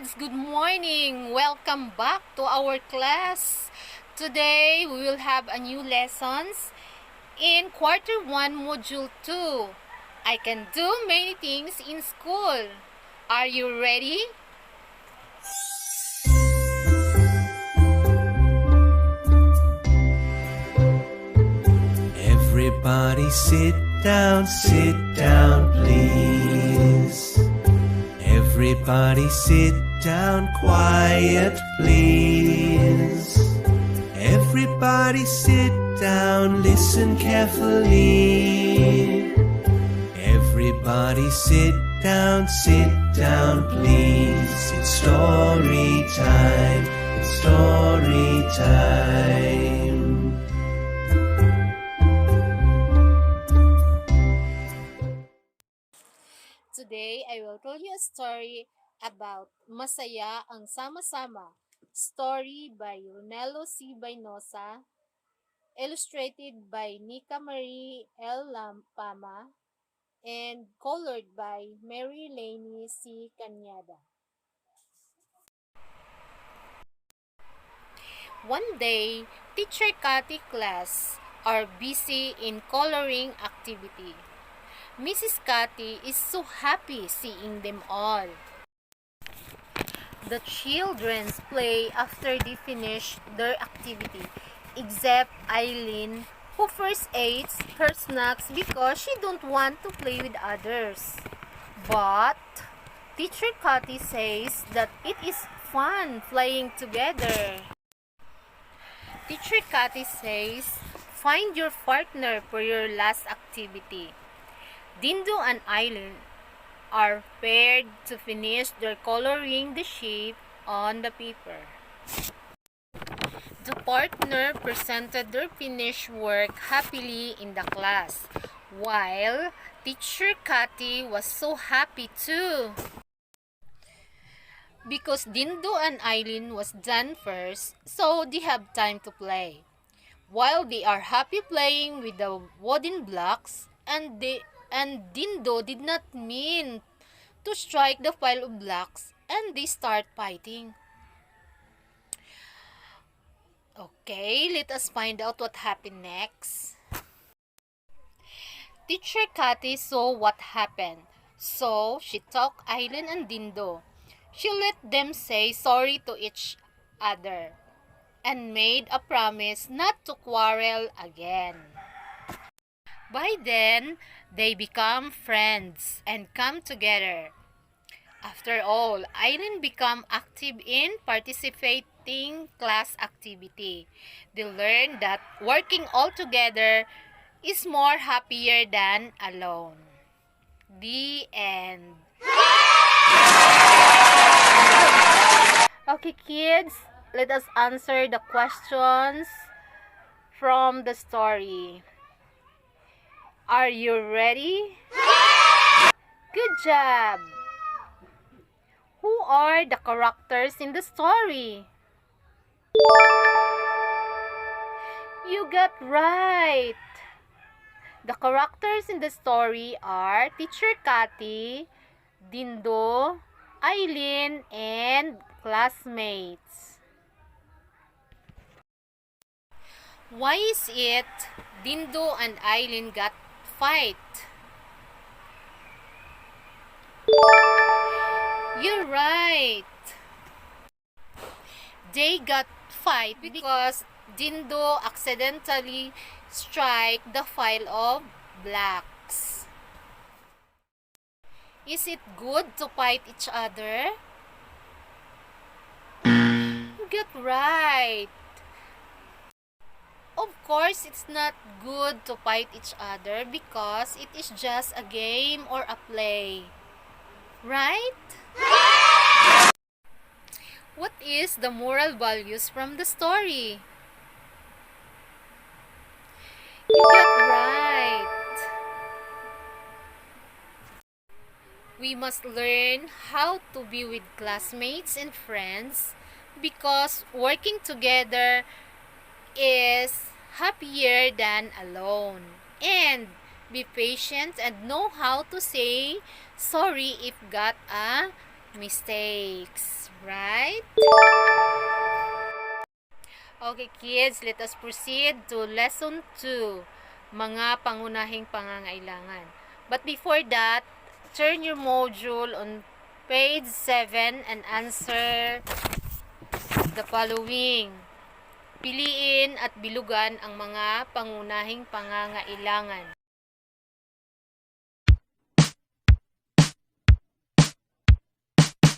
kids! Good morning! Welcome back to our class. Today, we will have a new lessons in Quarter 1, Module 2. I can do many things in school. Are you ready? Everybody sit down, please. Everybody sit down, quiet, please. Everybody sit down, listen carefully. Everybody sit down, please. It's story time, it's story time. Today, I will tell you a story about Masaya ang Sama-Sama. Story by Ronelo C. Bainosa, illustrated by Nika Marie L. Lampama, and colored by Mary Laney C. Cañada. One day, Teacher Cathy class are busy in coloring activity. Mrs. Cathy is so happy seeing them all. The children play after they finish their activity, except Eileen, who first ate her snacks because she don't want to play with others. But Teacher Cathy says that it is fun playing together. Teacher Cathy says, find your partner for your last activity. Dindo and Eileen are paired to finish their coloring the shape on the paper. The partner presented their finished work happily in the class, while Teacher Cathy was so happy too. Because Dindo and Eileen was done first, so they have time to play. While they are happy playing with the wooden blocks, and Dindo did not mean to strike the pile of blocks, and they start fighting. Okay, let us find out what happened next. Teacher Cathy saw what happened, so she took Eileen and Dindo. She let them say sorry to each other, and made a promise not to quarrel again. By then, they become friends and come together. After all, Eileen became active in participating class activity. They learned that working all together is more happier than alone. The end. Okay, kids, let us answer the questions from the story. Are you ready? Good job! Who are the characters in the story? You got right! The characters in the story are Teacher Cathy, Dindo, Eileen, and classmates. Why is it Dindo and Eileen got fight? You're right. They got fight because Dindo accidentally strike the pile of blocks. Is it good to fight each other? You get right. Of course, it's not good to fight each other because it is just a game or a play. Right? What is the moral values from the story? You get right. We must learn how to be with classmates and friends because working together is happier than alone. And be patient and know how to say sorry if got a mistakes, right? Okay kids, let us proceed to lesson 2, mga pangunahing pangangailangan. But before that, turn your module on page 7 and answer the following. Piliin at bilugan ang mga pangunahing pangangailangan.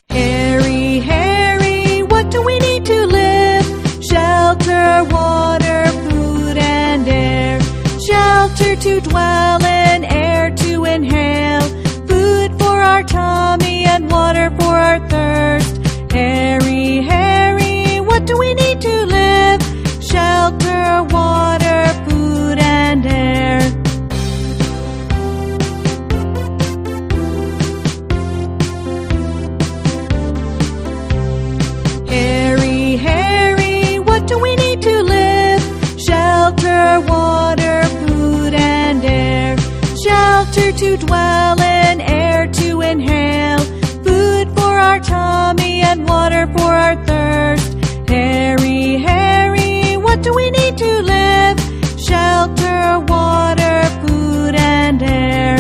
Harry, Harry, what do we need to live? Shelter, water, food, and air. Shelter to dwell in, air to inhale. Food for our tummy and water for our thirst. Harry, Harry, what do we need to live? Shelter, water, food, and air. Harry, Harry, what do we need to live? Shelter, water, food, and air. Shelter to dwell in, air to inhale. Food for our tummy and water for our thirst. Harry, Harry, what do we need to live? Shelter, water, food, and air.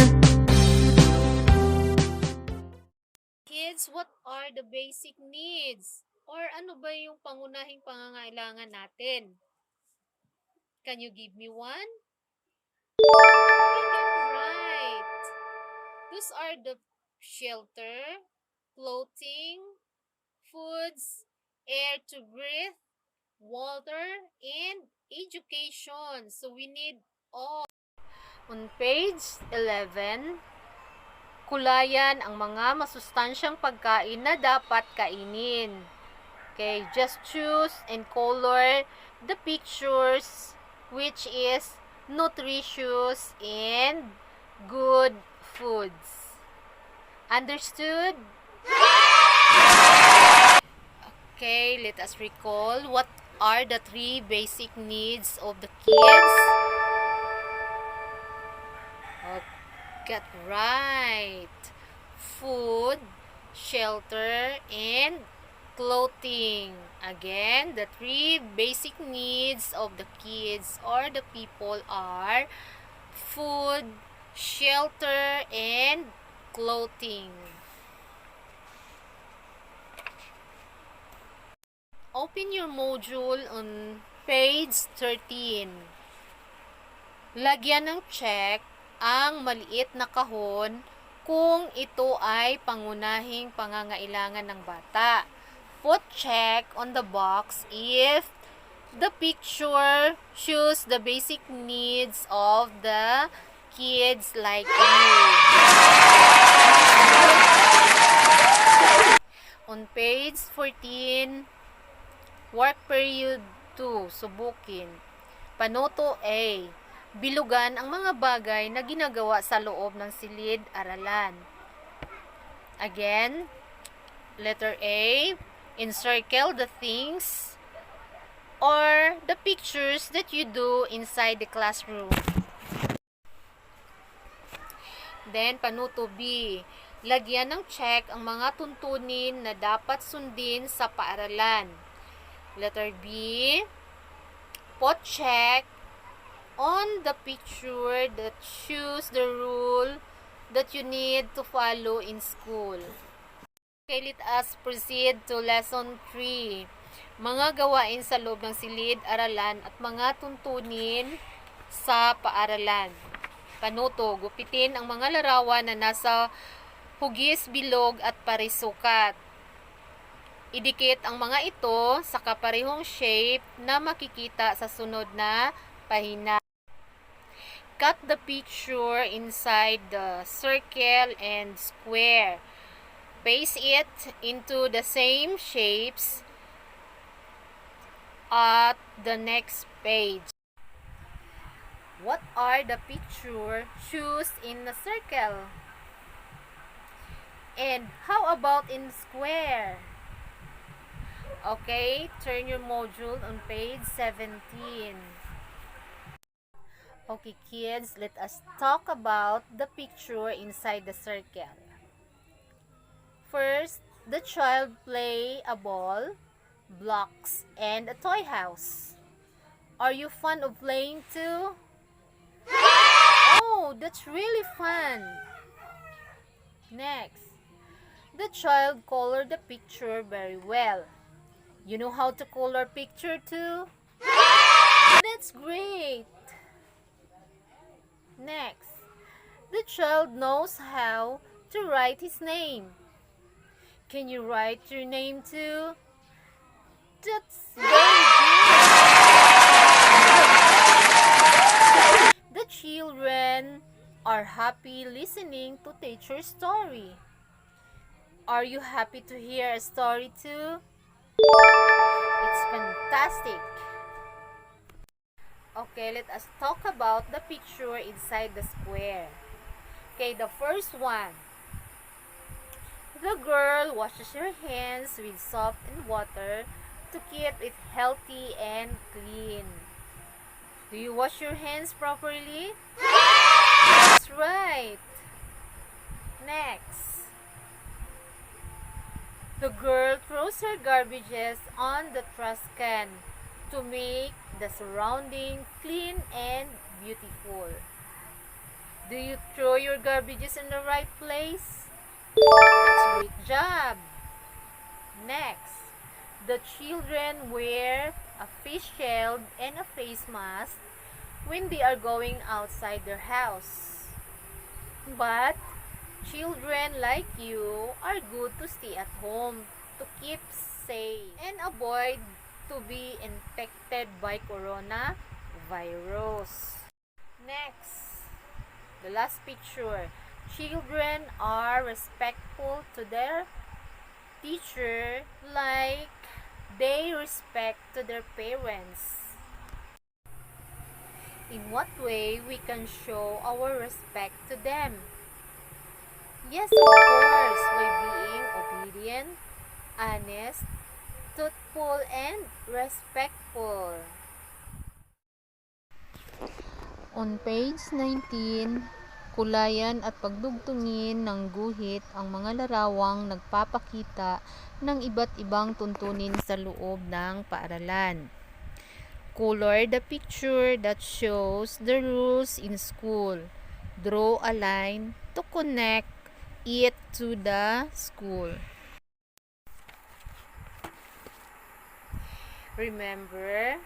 Kids, what are the basic needs? Or ano ba yung pangunahing pangangailangan natin? Can you give me one? Right. Those are the shelter, clothing, foods, air to breathe, water, and education. So we need all. On page 11, kulayan ang mga masustansyang pagkain na dapat kainin. Okay, just choose and color the pictures which is nutritious and good foods. Understood? Okay, let us recall what are the 3 basic needs of the kids. Get right. Food, shelter, and clothing. Again, the 3 basic needs of the kids or the people are food, shelter, and clothing. Open your module on page 13. Lagyan ng check ang maliit na kahon kung ito ay pangunahing pangangailangan ng bata. Put check on the box if the picture shows the basic needs of the kids like you. On page 14, work period 2, subukin. Panoto A. Bilugan ang mga bagay na ginagawa sa loob ng silid-aralan. Again, letter A. Encircle the things or the pictures that you do inside the classroom. Then, panuto B. Lagyan ng check ang mga tuntunin na dapat sundin sa paaralan. Letter B. Put check on the picture that shows the rule that you need to follow in school. Okay, let us proceed to lesson 3. Mga gawain sa loob ng silid-aralan at mga tuntunin sa paaralan. Panuto, gupitin ang mga larawan na nasa hugis, bilog at parisukat. Idikit ang mga ito sa kaparehong shape na makikita sa sunod na pahina. Cut the picture inside the circle and square. Paste it into the same shapes at the next page. What are the picture shoes in the circle? And how about in square? Okay, turn your module on page 17. Okay kids, let us talk about the picture inside the circle. First, The child play a ball, blocks, and a toy house. Are you fond of playing too? Oh, that's really fun. Next, the child colored the picture very well. You know how to color picture too? That's great. Next, the child knows how to write his name. Can you write your name too? That's very good. The children are happy listening to teacher's story. Are you happy to hear a story too? It's fantastic. Okay, let us talk about the picture inside the square. Okay, the first one. The girl washes her hands with soap and water to keep it healthy and clean. Do you wash your hands properly? That's right. Next. The girl throws her garbages on the trash can to make the surrounding clean and beautiful. Do you throw your garbages in the right place? That's a great job. Next, the children wear a face shield and a face mask when they are going outside their house. But children like you are good to stay at home to keep safe and avoid to be infected by coronavirus. Next, the last picture. Children are respectful to their teacher like they respect to their parents. In what way we can show our respect to them? Yes, of course, by being obedient, honest, truthful, and respectful. On page 19, kulayan at pagdugtungin ng guhit ang mga larawang nagpapakita ng iba't ibang tuntunin sa loob ng paaralan. Color the picture that shows the rules in school. Draw a line to connect it to the school. Remember,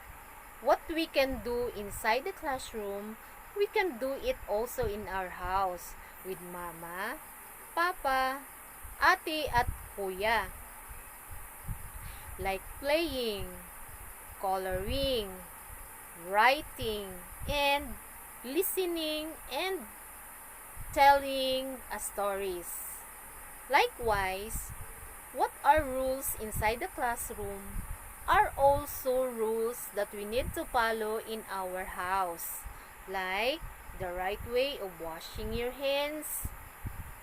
what we can do inside the classroom, we can do it also in our house with mama, papa, ate at kuya. Like playing, coloring, writing, and listening and telling stories. Likewise, what are rules inside the classroom are also rules that we need to follow in our house. Like the right way of washing your hands,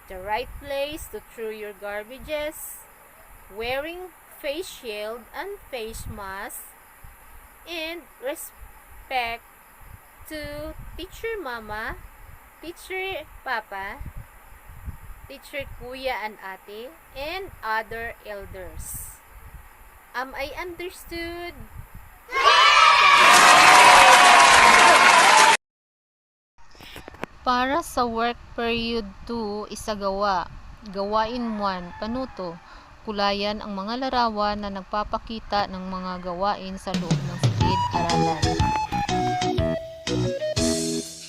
the right place to throw your garbages, wearing face shield and face mask, and respect to teacher mama, teacher papa, teacher kuya and ate, and other elders. Am I understood? Para sa work period 2, isagawa. Gawain 1, panuto. Kulayan ang mga larawan na nagpapakita ng mga gawain sa loob ng silid-aralan.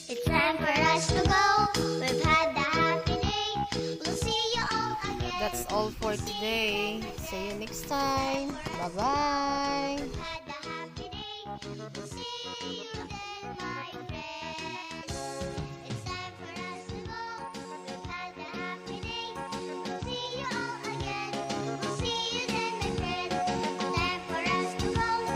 It's time for us to go. We've had a happy day. We'll see you all again. That's all for today. See you next time. Bye-bye. Had a happy day. We'll see you